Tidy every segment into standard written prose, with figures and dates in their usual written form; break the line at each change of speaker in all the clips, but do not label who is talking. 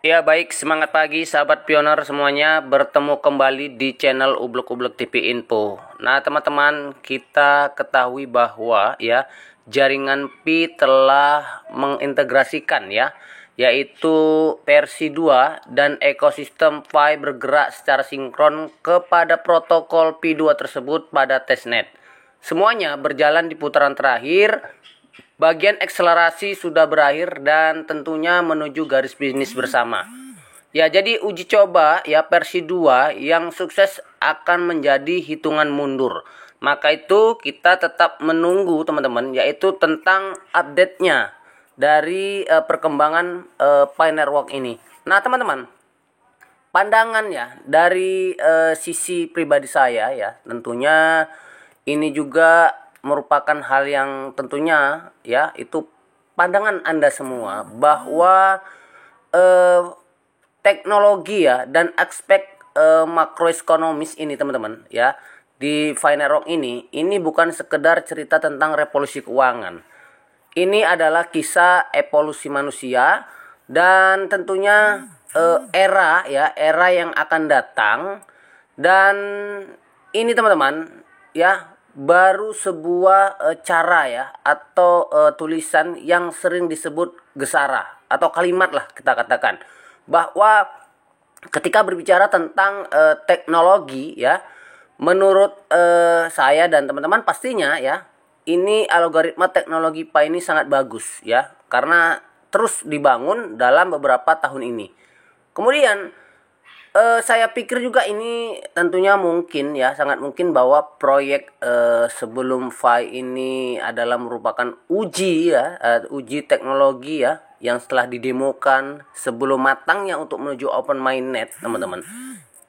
Ya baik, semangat pagi sahabat pioner semuanya, bertemu kembali di channel Ublek-Ublek TV Info. Nah teman-teman, kita ketahui bahwa ya jaringan Pi telah mengintegrasikan yaitu versi 2 dan ekosistem Pi bergerak secara sinkron kepada protokol Pi 2 tersebut pada testnet. Semuanya berjalan di putaran terakhir. Bagian akselerasi sudah berakhir dan tentunya menuju garis bisnis bersama. Ya, jadi uji coba ya versi 2 yang sukses akan menjadi hitungan mundur. Maka itu kita tetap menunggu teman-teman, yaitu tentang update-nya dari perkembangan Pi Network ini. Nah, teman-teman, pandangan ya dari sisi pribadi saya ya, tentunya ini juga merupakan hal yang tentunya ya itu pandangan Anda semua bahwa eh, teknologi ya dan aspek makroekonomis ini teman-teman ya di Finerok ini bukan sekedar cerita tentang revolusi keuangan. Ini adalah kisah evolusi manusia dan tentunya era yang akan datang. Dan ini teman-teman ya baru sebuah cara ya atau tulisan yang sering disebut gesara atau kalimat lah kita katakan bahwa ketika berbicara tentang teknologi ya, menurut saya dan teman-teman pastinya ya ini algoritma teknologi Pi ini sangat bagus ya karena terus dibangun dalam beberapa tahun ini. Kemudian saya pikir juga ini tentunya mungkin ya sangat mungkin bahwa proyek sebelum Pi ini adalah merupakan uji teknologi ya yang setelah didemokan sebelum matangnya untuk menuju open mainnet teman-teman.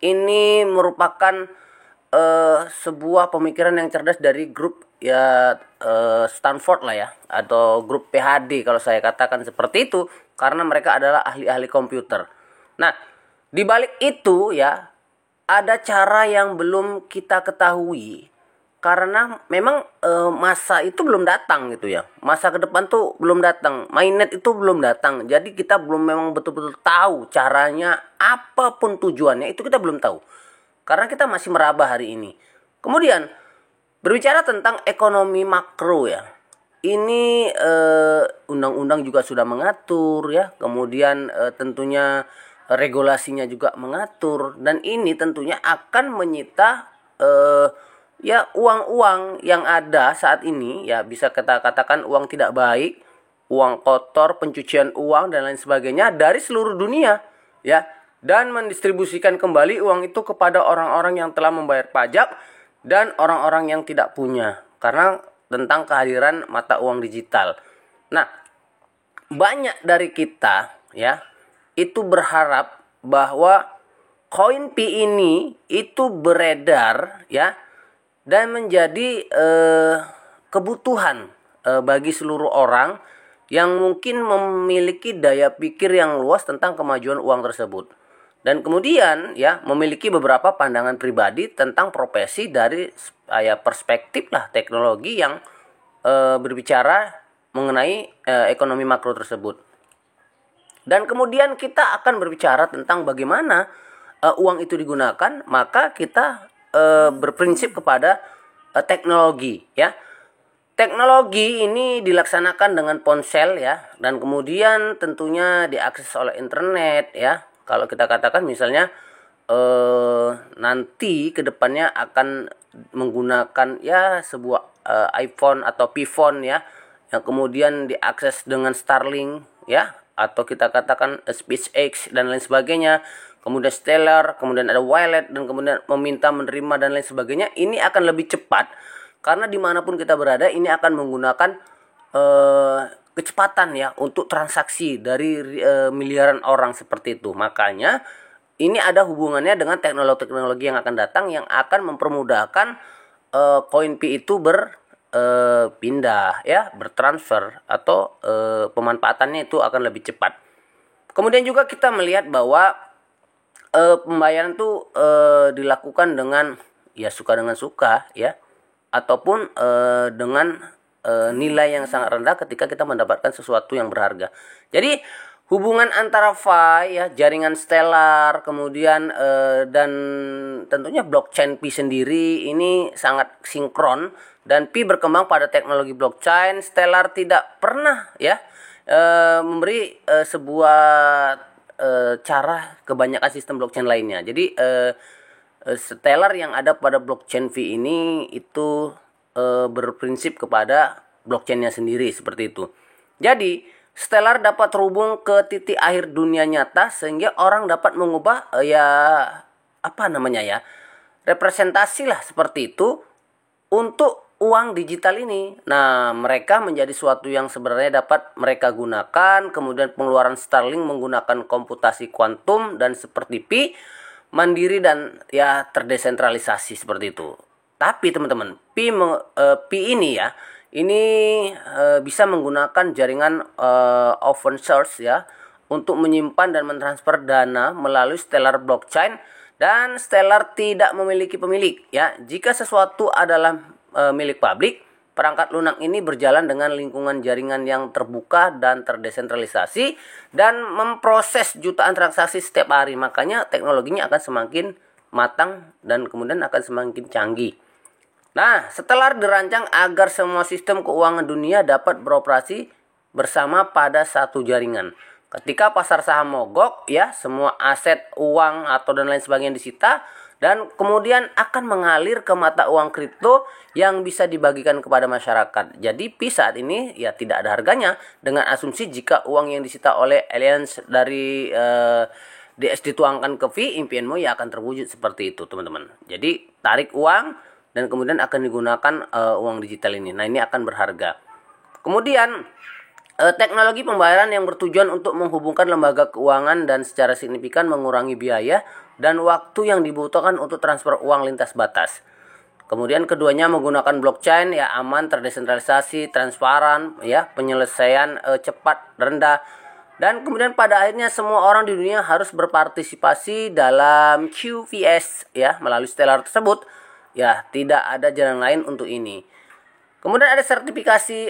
Ini merupakan sebuah pemikiran yang cerdas dari grup ya Stanford lah ya atau grup PhD kalau saya katakan seperti itu karena mereka adalah ahli-ahli komputer. Nah, di balik itu ya ada cara yang belum kita ketahui karena memang masa itu belum datang gitu ya. Masa ke depan tuh belum datang. Mainnet itu belum datang. Jadi kita belum memang betul-betul tahu caranya apapun tujuannya itu kita belum tahu. Karena kita masih meraba hari ini. Kemudian berbicara tentang ekonomi makro ya. Ini undang-undang juga sudah mengatur ya. Kemudian tentunya regulasinya juga mengatur dan ini tentunya akan menyita ya uang-uang yang ada saat ini ya bisa kita katakan uang tidak baik, uang kotor, pencucian uang dan lain sebagainya dari seluruh dunia ya dan mendistribusikan kembali uang itu kepada orang-orang yang telah membayar pajak dan orang-orang yang tidak punya karena tentang kehadiran mata uang digital. Nah, banyak dari kita ya itu berharap bahwa koin Pi ini itu beredar ya dan menjadi kebutuhan bagi seluruh orang yang mungkin memiliki daya pikir yang luas tentang kemajuan uang tersebut. Dan kemudian ya memiliki beberapa pandangan pribadi tentang profesi dari perspektif lah teknologi yang berbicara mengenai ekonomi makro tersebut. Dan kemudian kita akan berbicara tentang bagaimana uang itu digunakan, maka kita berprinsip kepada teknologi ya. Teknologi ini dilaksanakan dengan ponsel ya dan kemudian tentunya diakses oleh internet ya. Kalau kita katakan misalnya nanti kedepannya akan menggunakan ya sebuah iPhone atau Pphone ya yang kemudian diakses dengan Starlink ya atau kita katakan SpaceX dan lain sebagainya, kemudian Stellar, kemudian ada wallet dan kemudian meminta menerima dan lain sebagainya. Ini akan lebih cepat karena dimanapun kita berada ini akan menggunakan kecepatan ya untuk transaksi dari miliaran orang seperti itu. Makanya ini ada hubungannya dengan teknologi-teknologi yang akan datang yang akan mempermudahkan koin Pi itu pindah ya, bertransfer atau pemanfaatannya itu akan lebih cepat. Kemudian juga kita melihat bahwa pembayaran itu dilakukan dengan ya suka dengan suka ya ataupun dengan nilai yang sangat rendah ketika kita mendapatkan sesuatu yang berharga. Jadi hubungan antara Pi ya, jaringan stellar, kemudian dan tentunya blockchain Pi sendiri ini sangat sinkron, dan Pi berkembang pada teknologi blockchain. Stellar tidak pernah ya memberi sebuah cara kebanyakan sistem blockchain lainnya. Jadi Stellar yang ada pada blockchain V ini itu berprinsip kepada blockchainnya sendiri seperti itu. Jadi Stellar dapat terhubung ke titik akhir dunia nyata sehingga orang dapat mengubah representasi lah seperti itu untuk uang digital ini. Nah, mereka menjadi suatu yang sebenarnya dapat mereka gunakan. Kemudian pengeluaran Starlink menggunakan komputasi kuantum dan seperti Pi mandiri dan ya terdesentralisasi seperti itu. Tapi teman-teman, Pi ini ya, ini bisa menggunakan jaringan open source ya untuk menyimpan dan mentransfer dana melalui Stellar blockchain, dan Stellar tidak memiliki pemilik ya. Jika sesuatu adalah milik publik, perangkat lunak ini berjalan dengan lingkungan jaringan yang terbuka dan terdesentralisasi dan memproses jutaan transaksi setiap hari. Makanya teknologinya akan semakin matang dan kemudian akan semakin canggih. Nah, setelah dirancang agar semua sistem keuangan dunia dapat beroperasi bersama pada satu jaringan. Ketika pasar saham mogok, ya, semua aset, uang, atau dan lain sebagainya disita, dan kemudian akan mengalir ke mata uang kripto yang bisa dibagikan kepada masyarakat. Jadi Pi saat ini ya tidak ada harganya, dengan asumsi jika uang yang disita oleh aliens dari DS dituangkan ke Pi, impianmu ya akan terwujud seperti itu, teman-teman. Jadi tarik uang dan kemudian akan digunakan uang digital ini. Nah, ini akan berharga. Kemudian teknologi pembayaran yang bertujuan untuk menghubungkan lembaga keuangan dan secara signifikan mengurangi biaya dan waktu yang dibutuhkan untuk transfer uang lintas batas. Kemudian keduanya menggunakan blockchain ya, aman, terdesentralisasi, transparan ya, penyelesaian cepat, rendah. Dan kemudian pada akhirnya semua orang di dunia harus berpartisipasi dalam QVS ya, melalui Stellar tersebut. Ya, tidak ada jalan lain untuk ini. Kemudian ada sertifikasi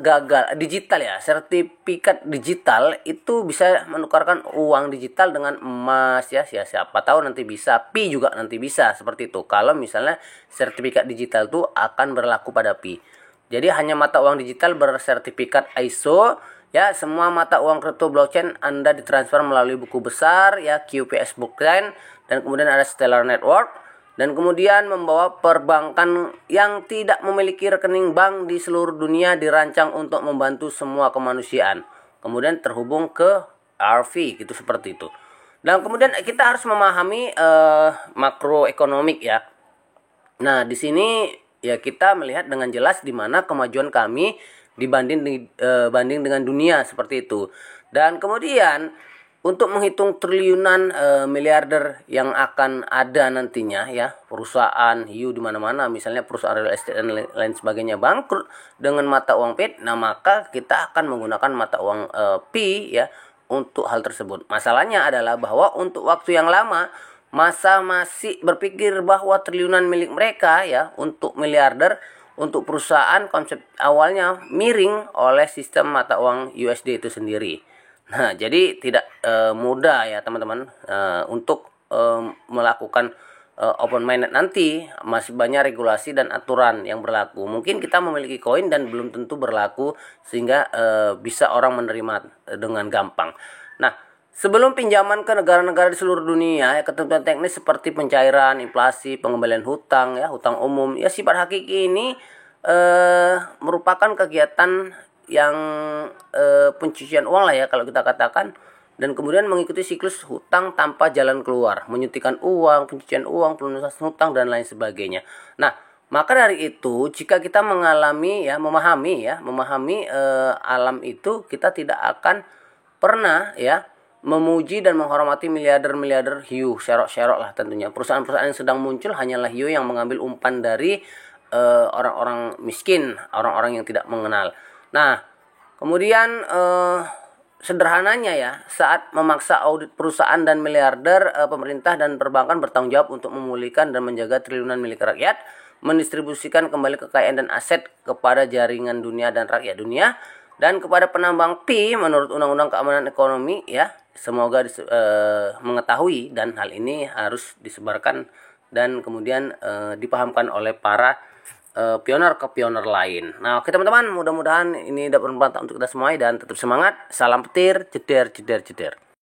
gagal digital ya. Sertifikat digital itu bisa menukarkan uang digital dengan emas ya. Siapa tahu nanti bisa, Pi juga nanti bisa seperti itu. Kalau misalnya sertifikat digital itu akan berlaku pada Pi. Jadi hanya mata uang digital bersertifikat ISO ya. Semua mata uang kripto blockchain Anda ditransfer melalui buku besar ya, QPS blockchain, dan kemudian ada Stellar Network. Dan kemudian membawa perbankan yang tidak memiliki rekening bank di seluruh dunia dirancang untuk membantu semua kemanusiaan. Kemudian terhubung ke RV gitu seperti itu. Dan kemudian kita harus memahami makroekonomik ya. Nah, di sini ya kita melihat dengan jelas di mana kemajuan kami banding dengan dunia seperti itu. Dan kemudian untuk menghitung triliunan miliarder yang akan ada nantinya ya, perusahaan hiu di mana-mana, misalnya perusahaan real estate dan lain sebagainya bangkrut dengan mata uang PIT, nah maka kita akan menggunakan mata uang Pi ya untuk hal tersebut. Masalahnya adalah bahwa untuk waktu yang lama masa masih berpikir bahwa triliunan milik mereka ya, untuk miliarder, untuk perusahaan konsep awalnya miring oleh sistem mata uang USD itu sendiri. Nah, jadi tidak mudah ya teman-teman untuk melakukan open minded nanti. Masih banyak regulasi dan aturan yang berlaku. Mungkin kita memiliki koin dan belum tentu berlaku sehingga bisa orang menerima dengan gampang. Nah, sebelum pinjaman ke negara-negara di seluruh dunia, ya, ketentuan teknis seperti pencairan, inflasi, pengembalian hutang, ya, hutang umum, ya sifat hakiki ini merupakan kegiatan yang pencucian uang lah ya kalau kita katakan, dan kemudian mengikuti siklus hutang tanpa jalan keluar, menyuntikkan uang, pencucian uang, pelunasan hutang dan lain sebagainya. Nah, maka dari itu jika kita memahami alam itu, kita tidak akan pernah ya memuji dan menghormati miliarder hiu, serok lah tentunya. Perusahaan-perusahaan yang sedang muncul hanyalah hiu yang mengambil umpan dari orang-orang miskin, orang-orang yang tidak mengenal. Nah, kemudian sederhananya ya, saat memaksa audit perusahaan dan miliarder, pemerintah dan perbankan bertanggung jawab untuk memulihkan dan menjaga triliunan milik rakyat, mendistribusikan kembali kekayaan dan aset kepada jaringan dunia dan rakyat dunia. Dan kepada penambang Pi menurut Undang-Undang Keamanan Ekonomi ya, semoga mengetahui dan hal ini harus disebarkan dan kemudian dipahamkan oleh para pioner ke pioner lain. Nah, oke teman-teman, mudah-mudahan ini dapat bermanfaat untuk kita semua dan tetap semangat. Salam petir, jeder jeder jeder.